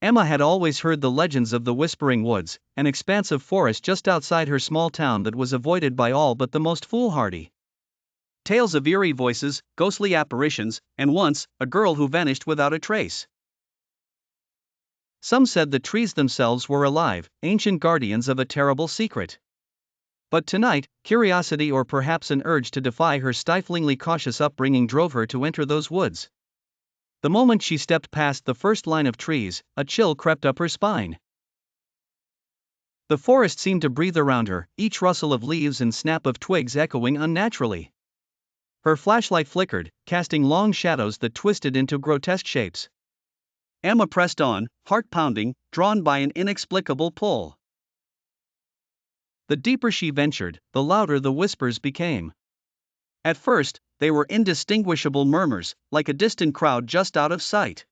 Emma had always heard the legends of the Whispering Woods, an expanse of forest just outside her small town that was avoided by all but the most foolhardy. Tales of eerie voices, ghostly apparitions, and once, a girl who vanished without a trace. Some said the trees themselves were alive, ancient guardians of a terrible secret. But tonight, curiosity or perhaps an urge to defy her stiflingly cautious upbringing drove her to enter those woods. The moment she stepped past the first line of trees, a chill crept up her spine. The forest seemed to breathe around her, each rustle of leaves and snap of twigs echoing unnaturally. Her flashlight flickered, casting long shadows that twisted into grotesque shapes. Emma pressed on, heart pounding, drawn by an inexplicable pull. The deeper she ventured, the louder the whispers became. At first, they were indistinguishable murmurs, like a distant crowd just out of sight.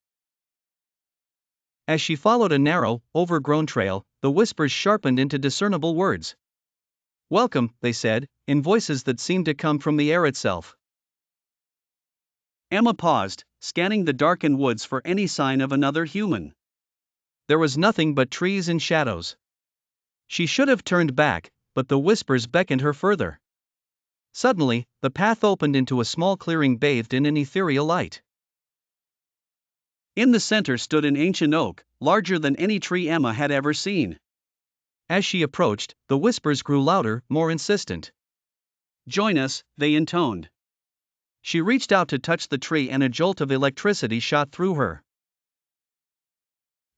As she followed a narrow, overgrown trail, the whispers sharpened into discernible words. "Welcome," they said, in voices that seemed to come from the air itself. Emma paused, scanning the darkened woods for any sign of another human. There was nothing but trees and shadows. She should have turned back, but the whispers beckoned her further. Suddenly, the path opened into a small clearing bathed in an ethereal light. In the center stood an ancient oak, larger than any tree Emma had ever seen. As she approached, the whispers grew louder, more insistent. "Join us," they intoned. She reached out to touch the tree and a jolt of electricity shot through her.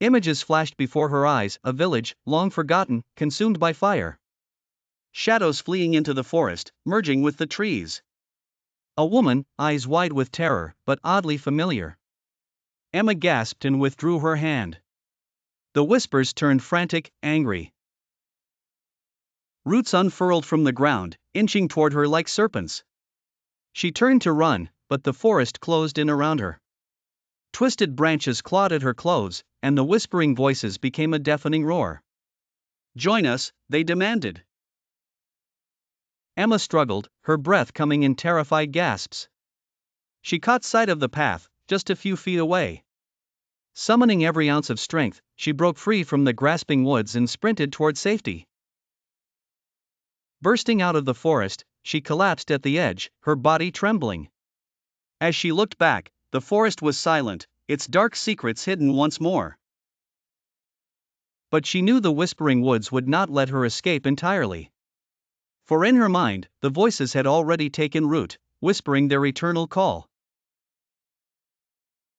Images flashed before her eyes, a village, long forgotten, consumed by fire. Shadows fleeing into the forest, merging with the trees. A woman, eyes wide with terror, but oddly familiar. Emma gasped and withdrew her hand. The whispers turned frantic, angry. Roots unfurled from the ground, inching toward her like serpents. She turned to run, but the forest closed in around her. Twisted branches clawed at her clothes, and the whispering voices became a deafening roar. "Join us," they demanded. Emma struggled, her breath coming in terrified gasps. She caught sight of the path, just a few feet away. Summoning every ounce of strength, she broke free from the grasping woods and sprinted toward safety. Bursting out of the forest, she collapsed at the edge, her body trembling. As she looked back, the forest was silent, its dark secrets hidden once more. But she knew the Whispering Woods would not let her escape entirely. For in her mind, the voices had already taken root, whispering their eternal call.